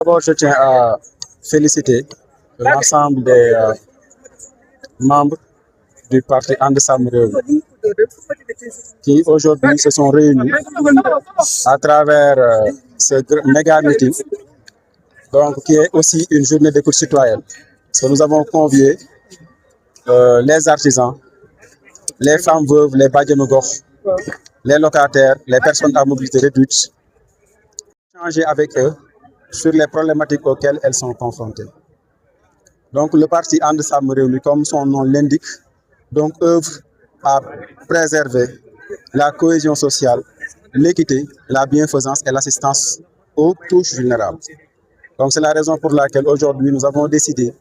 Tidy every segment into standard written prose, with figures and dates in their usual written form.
D'abord, je tiens à féliciter l'ensemble des membres du parti And Samm Rewmi qui aujourd'hui se sont réunis à travers ce méga meeting, donc qui est aussi une journée d'écoute citoyenne. Parce que nous avons convié les artisans, les femmes veuves, les bajenu gox, les locataires, les personnes à mobilité réduite, échanger avec eux sur les problématiques auxquelles elles sont confrontées. Donc le parti And Samm Rewmi, comme son nom l'indique, donc œuvre à préserver la cohésion sociale, l'équité, la bienfaisance et l'assistance aux couches vulnérables. Donc c'est la raison pour laquelle aujourd'hui nous avons décidé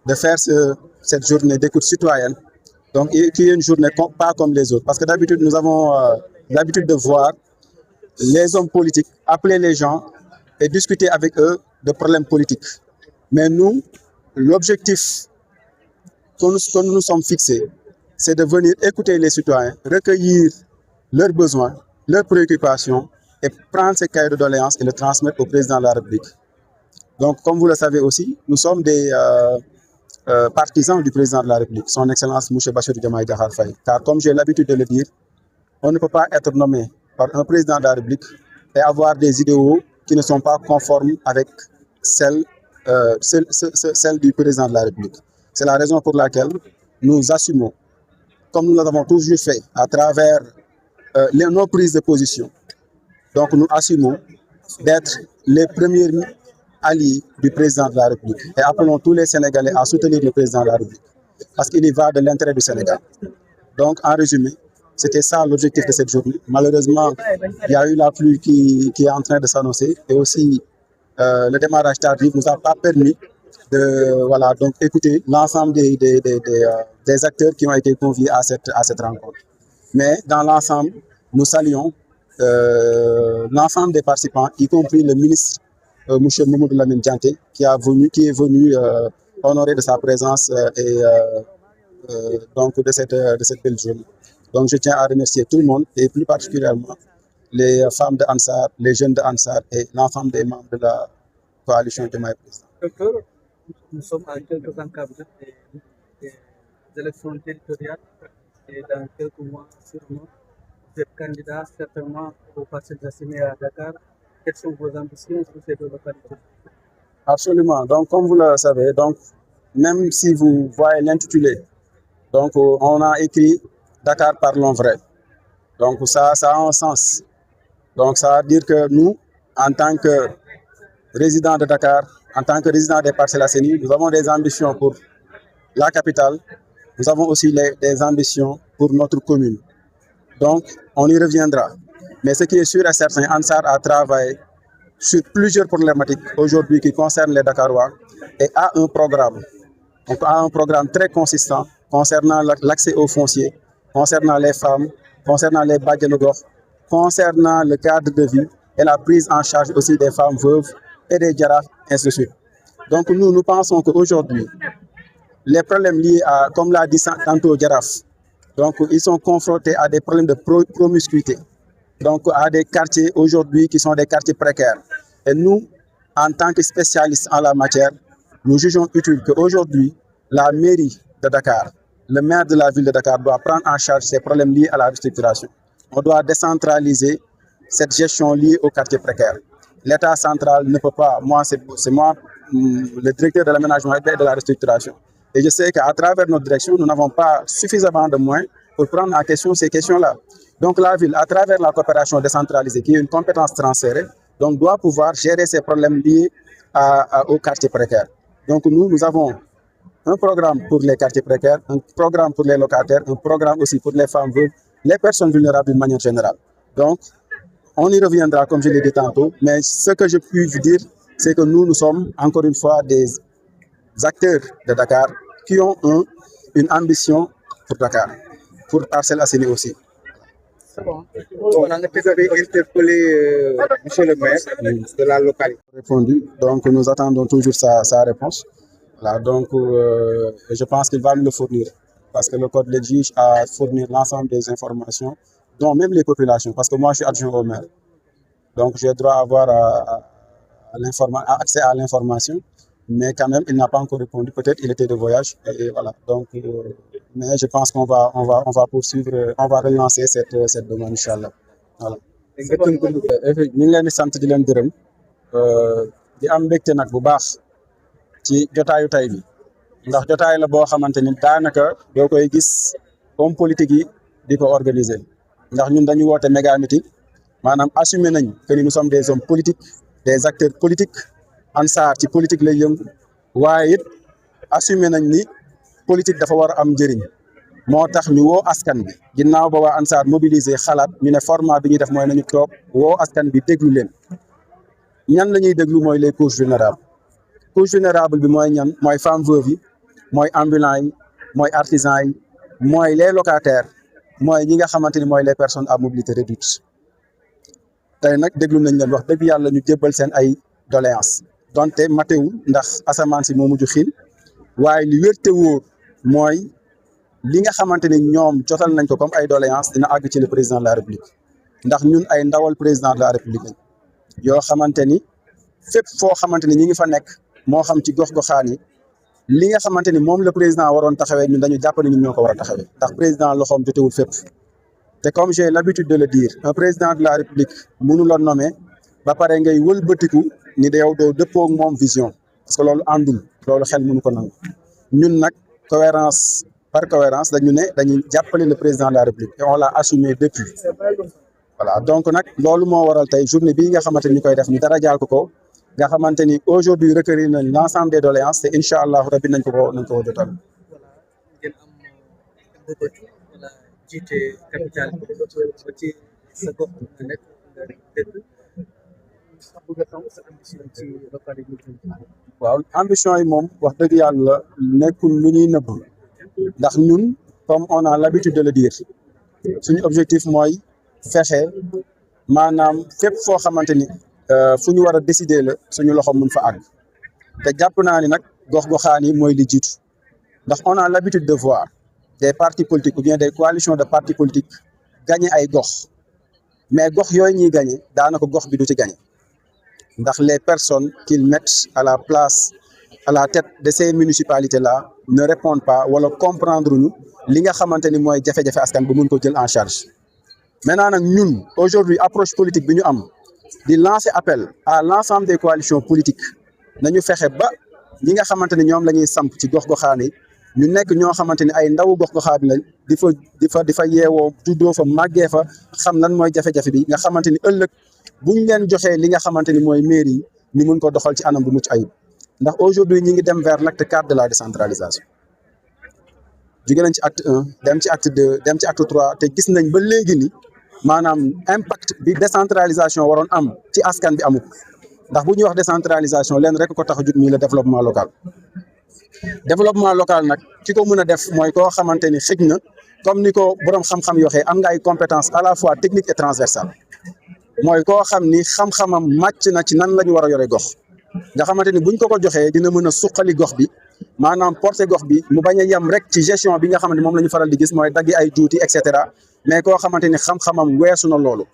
de faire cette journée d'écoute citoyenne, donc qui est une journée pas comme les autres, parce que d'habitude nous avons l'habitude de voir les hommes politiques appeler les gens et discuter avec eux de problèmes politiques. Mais nous, l'objectif que nous nous sommes fixés, c'est de venir écouter les citoyens, recueillir leurs besoins, leurs préoccupations et prendre ces cahiers de doléances et le transmettre au président de la République. Donc, comme vous le savez aussi, nous sommes des partisans du président de la République, son Excellence M. Bassirou Diomaye Diakhar Faye. Car comme j'ai l'habitude de le dire, on ne peut pas être nommé par un président de la République et avoir des idéaux qui ne sont pas conformes avec celles du président de la République. C'est la raison pour laquelle nous assumons, comme nous l'avons toujours fait à travers nos prises de position. Donc nous assumons d'être les premiers alliés du président de la République et appelons tous les Sénégalais à soutenir le président de la République parce qu'il y va de l'intérêt du Sénégal. Donc en résumé, c'était ça l'objectif de cette journée. Malheureusement, il y a eu la pluie qui est en train de s'annoncer et aussi le démarrage tardif nous a pas permis de donc écouter l'ensemble des acteurs qui ont été conviés à cette rencontre. Mais dans l'ensemble, nous saluons l'ensemble des participants, y compris le ministre M. Mamadou Lamine Dianté, qui est venu honorer de sa présence donc de cette belle journée. Donc je tiens à remercier tout le monde et plus particulièrement les femmes de Ansar, les jeunes de Ansar et l'ensemble des membres de la coalition de Président. Docteur, nous sommes à quelques encablures des élections territoriales et dans quelques mois, sûrement, vous êtes candidat certainement au Parti assigné à Dakar. Quelles sont vos ambitions sur ces deux localités? Absolument. Donc, comme vous le savez, donc, même si vous voyez l'intitulé, donc on a écrit Dakar parlons vrai. Donc ça a un sens. Donc ça veut dire que nous, en tant que résidents de Dakar, en tant que résidents des Parcelles Assainies, nous avons des ambitions pour la capitale. Nous avons aussi des ambitions pour notre commune. Donc on y reviendra. Mais ce qui est sûr et certain, Ansar a travaillé sur plusieurs problématiques aujourd'hui qui concernent les Dakarois et a un programme. Donc a un programme très consistant concernant l'accès aux fonciers, concernant les femmes, concernant les bajenu gox, concernant le cadre de vie et la prise en charge aussi des femmes veuves et des djarafs, ainsi de suite. Donc nous pensons qu'aujourd'hui, les problèmes liés à, comme l'a dit tantôt Djaraf, donc ils sont confrontés à des problèmes de promiscuité, donc à des quartiers aujourd'hui qui sont des quartiers précaires. Et nous, en tant que spécialistes en la matière, nous jugeons utile qu'aujourd'hui, la mairie de Dakar, le maire de la ville de Dakar doit prendre en charge ces problèmes liés à la restructuration. On doit décentraliser cette gestion liée aux quartiers précaires. L'État central ne peut pas, c'est moi, le directeur de l'aménagement et de la restructuration. Et je sais qu'à travers notre direction, nous n'avons pas suffisamment de moyens pour prendre en question ces questions-là. Donc la ville, à travers la coopération décentralisée, qui est une compétence transférée, donc doit pouvoir gérer ces problèmes liés aux quartiers précaires. Donc nous avons un programme pour les quartiers précaires, un programme pour les locataires, un programme aussi pour les femmes veuves, les personnes vulnérables d'une manière générale. Donc, on y reviendra, comme je l'ai dit tantôt, mais ce que je puis vous dire, c'est que nous sommes, encore une fois, des acteurs de Dakar qui ont une ambition pour Dakar, pour Parcelles Assainies aussi. C'est bon. On a interpellé M. le maire de la localité. Répondu. Donc, nous attendons toujours sa réponse. Voilà, donc, je pense qu'il va nous le fournir parce que le code l'exige à fournir l'ensemble des informations, dont même les populations, parce que moi je suis adjoint au maire. Donc j'ai droit à avoir à accès à l'information, mais quand même, il n'a pas encore répondu. Peut-être il était de voyage. Et voilà. Donc, mais je pense qu'on va poursuivre, on va relancer cette demande, Inch'Allah. Voilà. ñu ngi leen di sant di leen gërëm di am mbégte nag bu baax ci jotaayu tay bi ndax jotaay la boo xamante ni daanaka doo koy gis homme politique yi di ko organiser ndax ñun dañu woote méga meeting maanaam assumer nañ que ni nous sommes des hommes politiques des acteurs politiques Ansar ci politique lay yëngu waaye it assumer nañ ni politique dafa war a am njëriñ moo tax ñu woo askan bi ginnaaw ba waa Ansar mobiliser xalaat ñu ne format bi ñuy def mooy nañu toog woo askan bi déglu leen ñan la ñuy déglu mooy les couches vulnérables couche vulnérable bi mooy ñan mooy femme veuve yi mooy ambulants yi mooy artisans yi mooy les locataires mooy ñi nga xamante ni mooy les personnes à mobilité réduite tey nag déglu nañ leen wax dëgg yàlla ñu jébbal seen ay doléances donte matewul ndax asamaan si moo mujj xiin waaye li wér te wóor mooy li nga xamante ni ñoom jotal nañ ko comme ay doléances dina àgg ci le président de la république ndax ñun ay ndawal président de la république lañ yoo xamante ni fépp foo xamante ni ñi ngi fa nekk moo xam ci gox-goxaan yi li nga xamante ni moom la président waroon taxawee ñun dañu jàpp ne ñun ñoo ko war a taxawee ndax président loxoom jotewul fépp te comme j'ai l'habitude de le dire un président de la république mënu la nommer ba pare ngay wëlbatiku ni da yow doo dëppoo ak moom vision parce que loolu àndul loolu xel mënu ko nangu ñun nag cohérence par cohérence dañu ne dañuy jàppale le président de la république et on l'a assumé depuis voilà donc nag loolu moo waral tey journée bii nga xamante ni ñu koy def ñu dara jaal ko nga xamante ni aujourd'hui recueillir nañ l'ensemble des doléances te incha allahu rabbi nañ ko jotal. ngeen am mbëbët wala jiite capital bi ba ci sa gox nga nekk dëkk bëgg a xam sa ambition ci localité bi. waaw ambition yi moom wax dëgg yàlla nekkul lu ñuy nëbb ndax ñun comme on a l'habitude de le dire suñu objectif mooy fexe maanaam fépp foo xamante ni fu ñu war a décider la suñu loxo mun fa àgg te jàpp naa ni nag gox-goxaan yi mooy li jiitu ndax on a l'habitude de voir des partis politiques ou bien des coalitions de partis politiques gagner ay gox mais gox yooyu ñuy gagner daanaka gox bi du ci gagner ndax les personnes qu'ils mettent à la place à la tête de ces municipalités là ne répondent pas wala comprendre ñu li nga xamante ni mooy jafe-jafe askan ba mun ko jël en charge maintenant nag ñun aujourd'hui approche politique bi ñu am di lancer appel à l'ensemble des coalitions politiques nañu fexe ba ñi nga xamante ni ñoom la ñuy samp ci gox-goxaan yi ñu nekk ñoo xamante ni ay ndawu gox-goxaan lañ di fa yeewoo juddoo fa màggee fa xam lan mooy jafe-jafe bi nga xamante ni ëllëg buñ leen joxee li nga xamante ni mooy mairie yi ñu mun ko doxal ci anam bu mucc ayib ndax aujourd'hui ñi ngi dem vers l'acte 4 de la décentralisation jóge nañ ci acte 1 dem ci acte 2 dem ci acte 3 te gis nañ ba léegi ni maanaam impact bi décentralisation waroon am ci askan bi amul ndax bu ñuy wax décentralisation leen rek ko tax a jug nii le développement local nag ki ko mën a def mooy koo xamante ni xëj na comme ni ko boroom xam-xam yi waxee am nga ay compétences à la fois techniques et transversales mooy koo xam ni xam-xamam màcc na ci nan la ñu war a yore gox nga xamante ni buñ ko joxee dina mën a suqali gox bi maanaam porter gox bi mu bañ a yem rek ci gestion bi nga xamante ni moom la ñu faral di gis mooy daggi ay juuti et cetera mais koo xamante ni xam-xamam weesu na loolu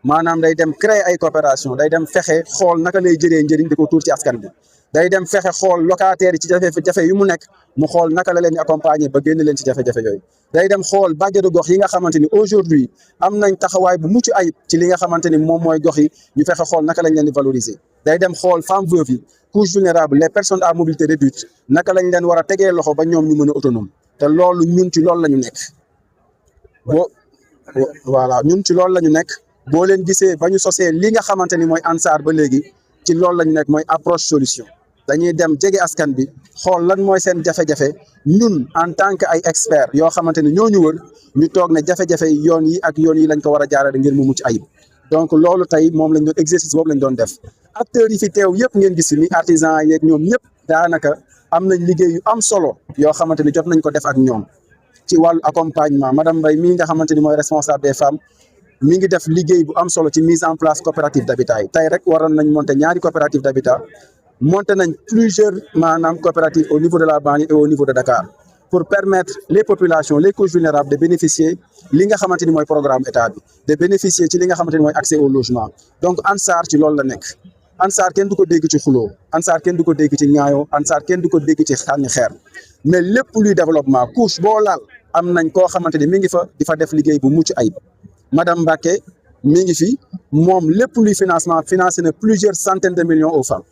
maanaam day dem créer ay coopération day dem fexe xool naka lay jëlee njëriñ di ko tuur ci askan bi day dem fexe xool locataires yi ci jafe-jafe yu mu nekk mu xool naka la leen di accompagner ba génn leen ci jafe-jafe yooyu day dem xool bàjjenu gox yi nga xamante ni aujourd'hui am nañ taxawaay bu mucc ayib ci li nga xamante ni moom mooy gox yi ñu fexe xool naka lañ leen di valoriser day dem xool femmes veuves yi couches vulnérables les personnes à mobilité réduite naka lañ leen war a tegee loxo ba ñoom ñu mën a autonome te loolu ñun ci loolu la ñu nekk voilà ñun ci loolu la ñu nekk boo leen gisee ba ñu sosee li nga xamante ni mooy Ansar ba léegi ci loolu la ñu nekk mooy approche solution dañuy dem jege askan bi xool lan mooy seen jafe-jafe ñun en tant que ay experts yoo xamante ni ñoo ñu wër ñu toog ne jafe-jafe yi yoon yi ak yoon yi lañ ko war a jaarale ngir mu mucc ayib donc loolu tey moom lañ doon exercice boobu lañ doon def acteurs yi fi teew yëpp ngeen gis ni artisans yeeg ñoom ñëpp daanaka am nañ liggéey yu am solo yoo xamante ni jot nañ ko def ak ñoom ci wàllu accompagnement madame Mbaye mii nga xamante ni mooy responsable des femmes mi ngi def liggéey bu am solo ci mise en place coopérative d'habitat yi tey rek waroon nañ monter ñaari coopérative d'habitat monter nañ plusieurs maanaam coopératives au niveau de la banlieue et au niveau de Dakar pour permettre les populations les couches vulnérables de bénéficier li nga xamante ni mooy programme état bi de bénéficier ci li nga xamante ni mooy accès au logement donc Ansar ci loolu la nekk Ansar kenn du ko dégg ci xuloo Ansar kenn du ko dégg ci ñaayoo Ansar kenn du ko dégg ci xànni xeer mais lépp luy développement couche boo laal am nañ koo xamante ni mi ngi fa di fa def liggéey bu mucc ayib madame Mbacké mi ngi fi moom lépp luy financement financé na plusieurs centaines de millions aux femmes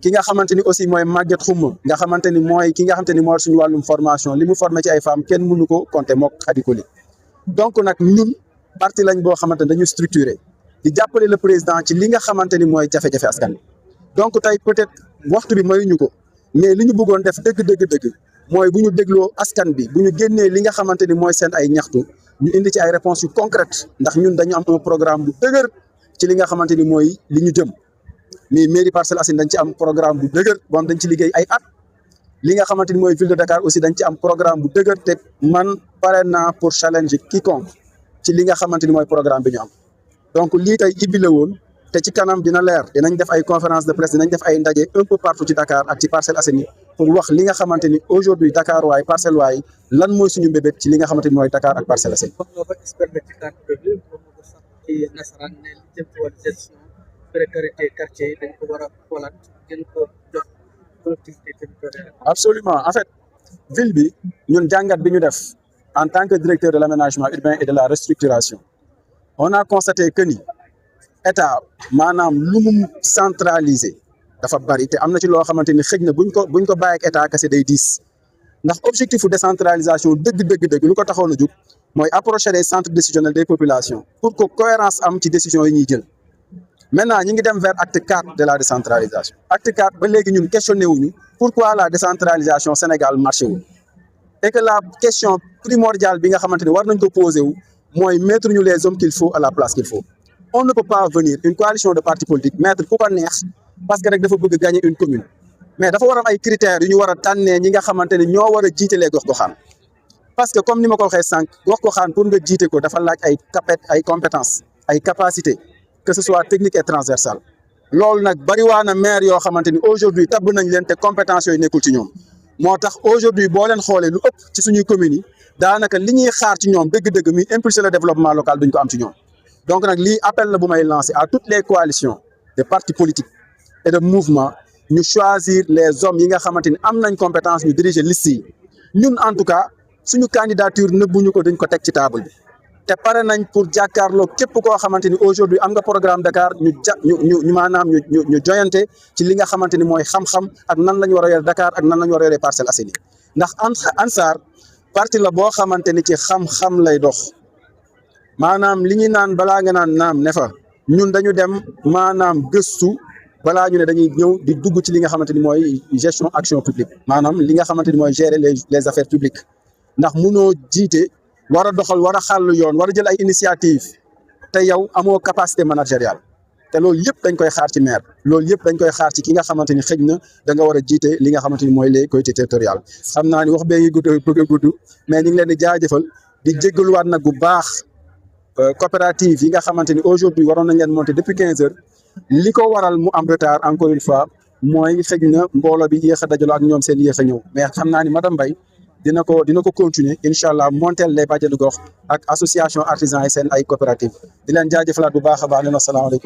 ki nga xamante ni aussi mooy Maguette Xuma nga xamante ni mooy ki nga xamante ni mooy suñu wàllum formation li mu formé ci ay femmes kenn mënu ko compter mook Khady Koli donc nag ñun parti lañ boo xamante ni dañu structuré di jàppale le président ci li nga xamante ni mooy jafe-jafe askan wi donc tey peut-être waxtu bi mayuñu ko mais li ñu bëggoon def dëgg mooy bu ñu dégloo askan bi bu ñu génnee li nga xamante ni mooy seen ay ñaxtu ñu indi ci ay réponses yu concrètes ndax ñun dañu am un programme bu dëgër ci li nga xamante ni mooy li ñu jëm mais mairie Parcelles Assainies dañ ci am programme bu dëgër boo xam dañ ci liggéey ay at li nga xamante ni mooy ville de Dakar aussi dañ ci am programme bu dëgër te man pare naa pour challenger quiconque ci li nga xamante ni mooy programme bi ñu am donc lii tey ibbi la woon te ci kanam dina leer dinañ def ay conférence de presse dinañ def ay ndaje un peu partout ci Dakar ak ci Parcelles Assainies pour wax li nga xamante ni aujourd'hui Dakar waay Parcelles waay lan mooy suñu mbébét ci li nga xamante ni mooy Dakar ak Parcelles Assainies. comme nga expliqué ci cadre bi comme nga sax ci nasaraan ne li jëm ci wàllu gestion précarité quartier yi dañ ko war a xoolaat gën ko jox collectivité territoriale. Absolument en fait ville bi ñun jàngat bi ñu def en tant que directeur de l'aménagement urbain et de la restructuration on a constaté que ni état maanaam lu mu centralisé dafa bari te am na ci loo xamante ni xëj na buñ ko bàyyi ak état kese day diis ndax objectif de décentralisation dëgg lu ko taxoon a jóg mooy approcher les centres décisionnels des populations pour que cohérence am ci décision yi ñuy jël maintenant ñi ngi dem vers acte 4 de la décentralisation acte 4 ba léegi ñun questionné wuñu pourquoi la décentralisation Sénégal marché wu et que la question primordiale bi nga xamante ni war nañ ko posé wu mooy mettre ñu les hommes qu'il faut à la place qu'il faut on ne peut pas venir une coalition de partis politiques mettre ku ko neex parce que rek dafa bëgg gagner une commune mais dafa war am ay critères yu ñu war a tànnee ñi nga xamante ne ñoo war a jiitalee gox-goxaan parce que comme ni ma ko waxee sànq gox-goxaan pour nga jiite ko dafa laaj ay compétences ay capacités que ce soit technique et transversale loolu nag bariwaa na maire yoo xamante ni aujourd'hui tabb nañ leen te compétences yooyu nekkul ci ñoom moo tax aujourd'hui boo leen xoolee lu ëpp ci suñuy communes yi daanaka li ñuy xaar ci ñoom dëgg-dëgg muy impulser le développement local duñ ko am ci ñoom donc nag lii appel la bu may lancer à toutes les coalitions de partis politiques et de mouvements ñu choisir les hommes yi nga xamante ni am nañ compétence ñu diriger liste yi ñun en tout cas suñu candidature nëbbuñu ko dañ ko teg ci table bi te pare nañ pour jàkkaarloo képp koo xamante ni aujourd'hui am nga programme Dakar ñu maanaam ñu joyante ci li nga xamante ni mooy xam-xam ak nan la ñu war a yore Dakar ak nan la ñu war a yore Parcelles Assainies ndax Ansar parti la boo xamante ni ci xam-xam lay dox maanaam li ñu naan balaa nga naan naam ne fa ñun dañu dem maanaam gëstu balaa ñu ne dañuy ñëw di dugg ci li nga xamante ni mooy gestion action publique maanaam li nga xamante ni mooy gérer les affaires publiques ndax munoo jiite war a doxal war a xàll yoon war a jël ay initiative te yow amoo capacité managériale te loolu yëpp dañ koy xaar ci maire loolu yëpp dañ koy xaar ci ki nga xamante ni xëj na da nga war a jiite li nga xamante ni mooy les collectivités territoriales xam naa ni wax bee ngi gudd bëgg a gudd mais ñu ngi leen di jaajëfal di jéggaluwaat nag bu baax coopérative yi nga xamante ni aujourd'hui waroon nañ leen monter depuis 15 heures li ko waral mu am retard encore une fois mooy xëj na mbooloo bi yéex a dajaloo ak ñoom seen yéex a ñëw mais xam naa ni madame Mbaye dina ko continuer incha allah monter les bàjjenu gox ak association artisans yi seen ay coopérative di leen jaajëfalaat bu baax a baax leen asalaamaaleykum